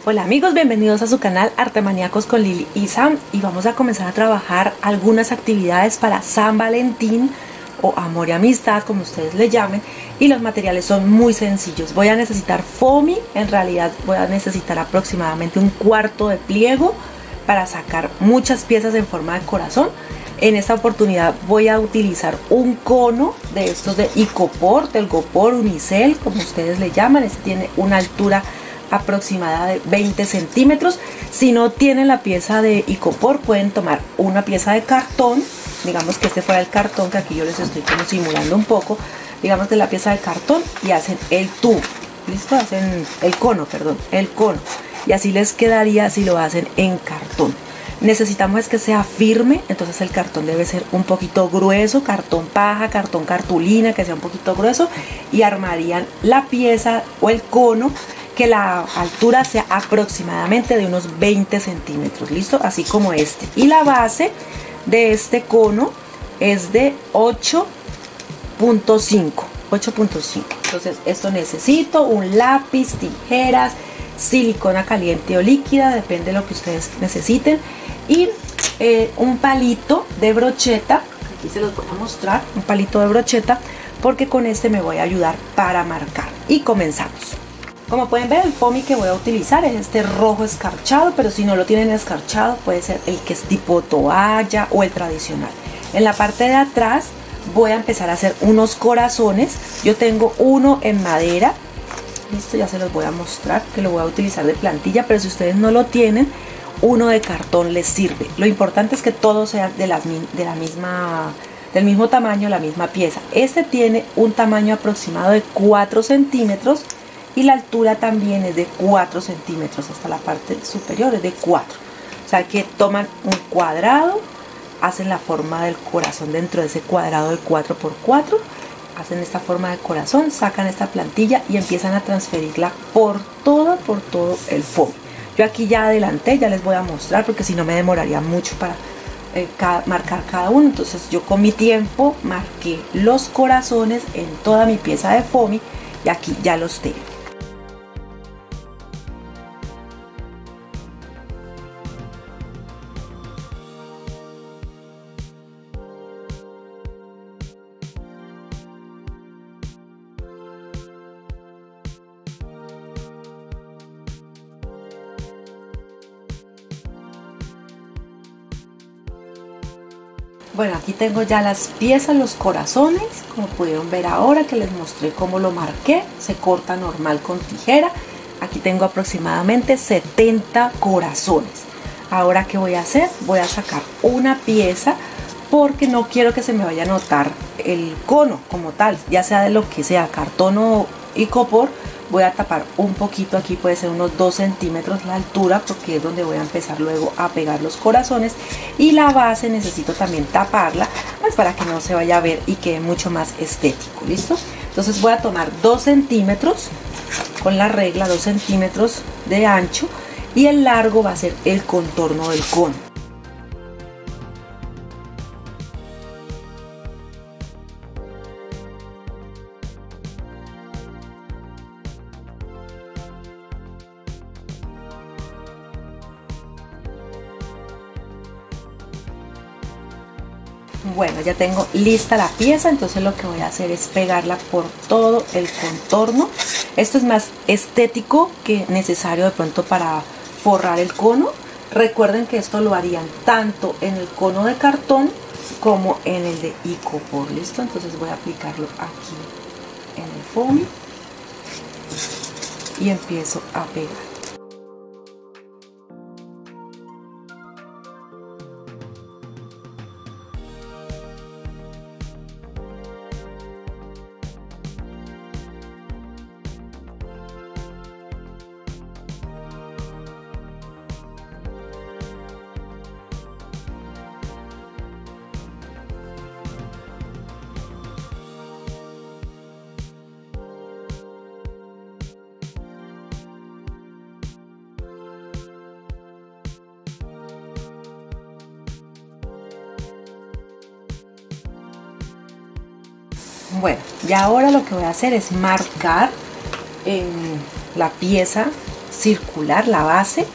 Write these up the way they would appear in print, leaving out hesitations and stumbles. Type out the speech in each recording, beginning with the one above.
Hola amigos, bienvenidos a su canal Arte Maníacos con Lili y Sam, y vamos a comenzar a trabajar algunas actividades para San Valentín o amor y amistad, como ustedes le llamen, y los materiales son muy sencillos. Voy a necesitar foamy, en realidad voy a necesitar aproximadamente un cuarto de pliego para sacar muchas piezas en forma de corazón. En esta oportunidad voy a utilizar un cono de estos de Icopor, del Gopor Unicel, como ustedes le llaman. Este tiene una altura aproximada de 20 centímetros. Si no tienen la pieza de Icopor, pueden tomar una pieza de cartón. Digamos que este fuera el cartón, que aquí yo les estoy como simulando un poco. Digamos que la pieza de cartón, y hacen el tubo. ¿Listo? Hacen el cono, perdón, el cono. Y así les quedaría si lo hacen en cartón. Necesitamos es que sea firme, entonces el cartón debe ser un poquito grueso, cartón paja, cartón cartulina, que sea un poquito grueso, y armarían la pieza o el cono, que la altura sea aproximadamente de unos 20 centímetros, ¿listo? Así como este. Y la base de este cono es de 8.5. Entonces esto necesito un lápiz, tijeras, silicona caliente o líquida, depende de lo que ustedes necesiten, y un palito de brocheta. Aquí se los voy a mostrar, un palito de brocheta, porque con este me voy a ayudar para marcar. Y comenzamos. Como pueden ver, el foamy que voy a utilizar es este rojo escarchado, pero si no lo tienen escarchado puede ser el que es tipo toalla o el tradicional. En la parte de atrás voy a empezar a hacer unos corazones. Yo tengo uno en madera, listo, ya se los voy a mostrar, que lo voy a utilizar de plantilla, pero si ustedes no lo tienen, uno de cartón les sirve. Lo importante es que todo sea del mismo tamaño, la misma pieza. Este tiene un tamaño aproximado de 4 centímetros y la altura también es de 4 centímetros, hasta la parte superior es de 4. O sea que toman un cuadrado, hacen la forma del corazón dentro de ese cuadrado de 4×4, hacen esta forma de corazón, sacan esta plantilla y empiezan a transferirla por todo el foamy. Yo aquí ya adelanté, ya les voy a mostrar, porque si no me demoraría mucho para marcar cada uno. Entonces yo con mi tiempo marqué los corazones en toda mi pieza de foamy y aquí ya los tengo. Bueno, aquí tengo ya las piezas, los corazones, como pudieron ver ahora que les mostré cómo lo marqué. Se corta normal con tijera. Aquí tengo aproximadamente 70 corazones. Ahora, ¿qué voy a hacer? Voy a sacar una pieza, porque no quiero que se me vaya a notar el cono como tal, ya sea de lo que sea, cartón o Icopor. Voy a tapar un poquito, aquí puede ser unos 2 centímetros la altura, porque es donde voy a empezar luego a pegar los corazones. Y la base necesito también taparla, pues para que no se vaya a ver y quede mucho más estético, ¿listo? Entonces voy a tomar 2 centímetros con la regla, 2 centímetros de ancho, y el largo va a ser el contorno del cono. Bueno, ya tengo lista la pieza, entonces lo que voy a hacer es pegarla por todo el contorno. Esto es más estético que necesario de pronto para forrar el cono. Recuerden que esto lo harían tanto en el cono de cartón como en el de Icopor, ¿listo? Entonces voy a aplicarlo aquí en el foamy y empiezo a pegar. Bueno, ya ahora lo que voy a hacer es marcar en la pieza circular la base,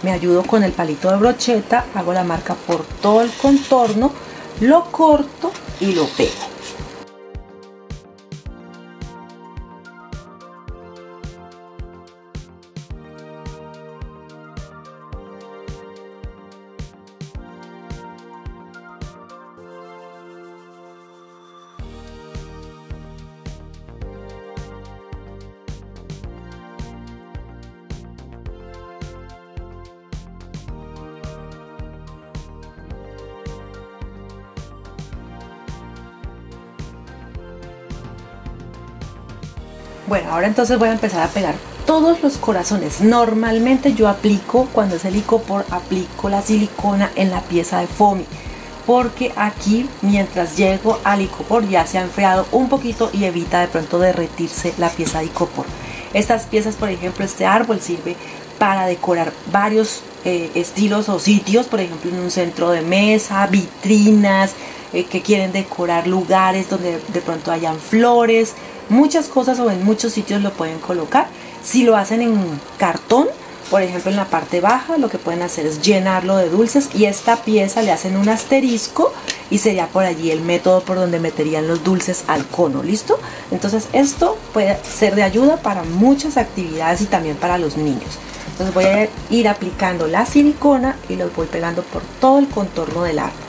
me ayudo con el palito de brocheta, hago la marca por todo el contorno, lo corto y lo pego. Bueno, ahora entonces voy a empezar a pegar todos los corazones. Normalmente yo aplico, cuando es el icopor, aplico la silicona en la pieza de foamy, porque aquí mientras llego al icopor ya se ha enfriado un poquito y evita de pronto derretirse la pieza de icopor. Estas piezas, por ejemplo, este árbol sirve para decorar varios estilos o sitios, por ejemplo en un centro de mesa, vitrinas, que quieren decorar lugares donde de pronto hayan flores, muchas cosas, o en muchos sitios lo pueden colocar. Si lo hacen en cartón, por ejemplo en la parte baja, lo que pueden hacer es llenarlo de dulces y esta pieza le hacen un asterisco y sería por allí el método por donde meterían los dulces al cono. ¿Listo? Entonces esto puede ser de ayuda para muchas actividades y también para los niños. Entonces voy a ir aplicando la silicona y los voy pegando por todo el contorno del árbol.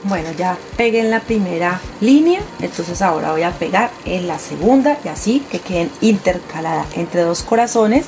Bueno, ya pegué en la primera línea, entonces ahora voy a pegar en la segunda y así que queden intercaladas entre dos corazones.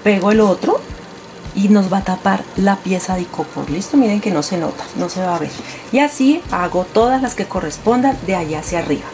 Pego el otro y nos va a tapar la pieza de icopor. Listo, miren que no se nota, no se va a ver. Y así hago todas las que correspondan de allá hacia arriba.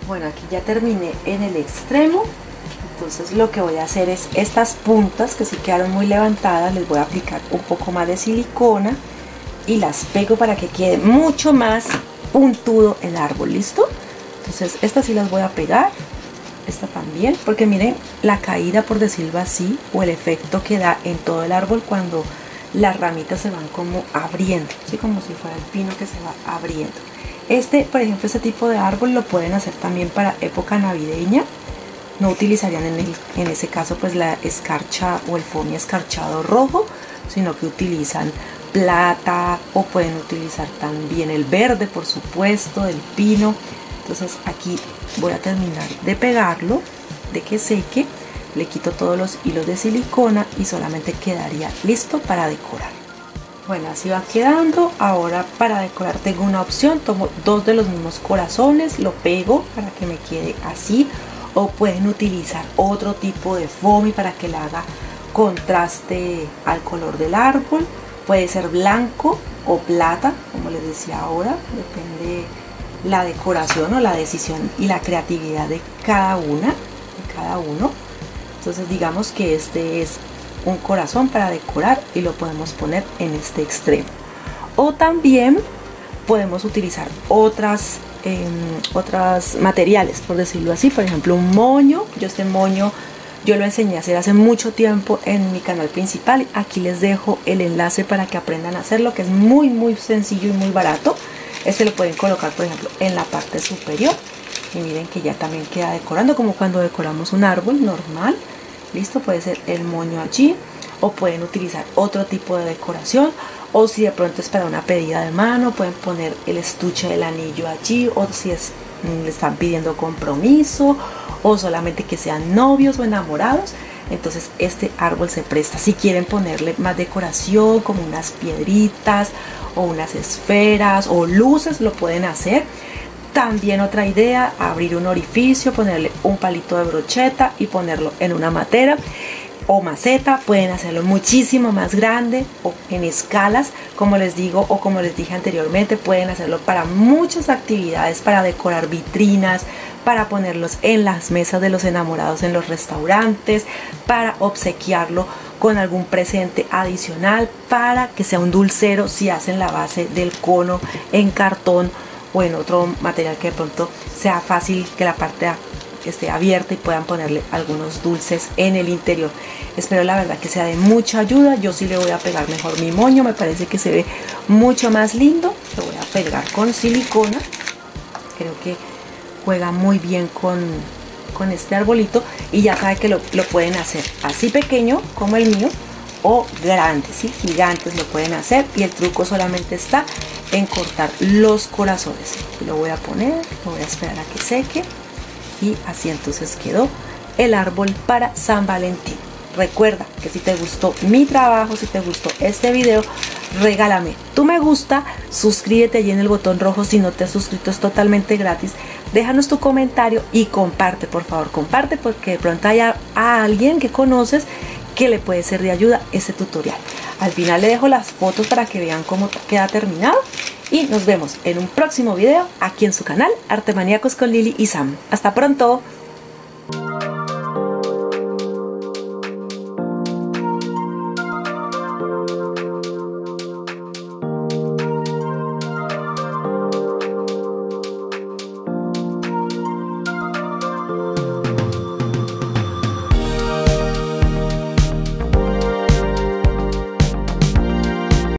Bueno, aquí ya terminé en el extremo, entonces lo que voy a hacer es estas puntas que sí quedaron muy levantadas, les voy a aplicar un poco más de silicona y las pego para que quede mucho más puntudo el árbol. ¿Listo? Entonces estas sí las voy a pegar, esta también, porque miren la caída, por decirlo así, o el efecto que da en todo el árbol cuando las ramitas se van como abriendo, ¿sí? Como si fuera el pino que se va abriendo. Por ejemplo, este tipo de árbol lo pueden hacer también para época navideña. No utilizarían en ese caso pues la escarcha o el foamy escarchado rojo, sino que utilizan plata, o pueden utilizar también el verde, por supuesto, del pino. Entonces aquí voy a terminar de pegarlo, de que seque, le quito todos los hilos de silicona y solamente quedaría listo para decorar. Bueno, así va quedando. Ahora para decorar tengo una opción, tomo dos de los mismos corazones, lo pego para que me quede así, o pueden utilizar otro tipo de foamy para que le haga contraste al color del árbol. Puede ser blanco o plata, como les decía ahora, depende la decoración o la decisión y la creatividad de cada uno. Entonces digamos que este es un corazón para decorar y lo podemos poner en este extremo. O también podemos utilizar otros materiales, por decirlo así. Por ejemplo, un moño. Este moño yo lo enseñé a hacer hace mucho tiempo en mi canal principal. Aquí les dejo el enlace para que aprendan a hacerlo, que es muy sencillo y muy barato. Este lo pueden colocar, por ejemplo, en la parte superior. Y miren que ya también queda decorando, como cuando decoramos un árbol normal. Listo, puede ser el moño allí, o pueden utilizar otro tipo de decoración, o si de pronto es para una pedida de mano, pueden poner el estuche del anillo allí, o si le están pidiendo compromiso, o solamente que sean novios o enamorados. Entonces este árbol se presta. Si quieren ponerle más decoración, como unas piedritas o unas esferas o luces, lo pueden hacer. También otra idea, abrir un orificio, ponerle un palito de brocheta y ponerlo en una matera o maceta. Pueden hacerlo muchísimo más grande o en escalas, como les digo, o como les dije anteriormente, pueden hacerlo para muchas actividades, para decorar vitrinas, para ponerlos en las mesas de los enamorados en los restaurantes, para obsequiarlo con algún presente adicional, para que sea un dulcero si hacen la base del cono en cartón o en otro material que de pronto sea fácil que la parte esté abierta y puedan ponerle algunos dulces en el interior. Espero la verdad que sea de mucha ayuda. Yo sí le voy a pegar mejor mi moño, me parece que se ve mucho más lindo. Lo voy a pegar con silicona, creo que juega muy bien con este arbolito. Y ya saben que lo pueden hacer así pequeño como el mío, o grandes, ¿sí? Gigantes lo pueden hacer, y el truco solamente está en cortar los corazones. Y lo voy a poner, lo voy a esperar a que seque, y así entonces quedó el árbol para San Valentín. Recuerda que si te gustó mi trabajo, si te gustó este video, regálame tu me gusta, suscríbete allí en el botón rojo si no te has suscrito, es totalmente gratis. Déjanos tu comentario y comparte, por favor, comparte, porque de pronto haya a alguien que conoces que le puede ser de ayuda este tutorial. Al final le dejo las fotos para que vean cómo queda terminado, y nos vemos en un próximo video aquí en su canal Arte Maníacos con Lili y Sam. Hasta pronto.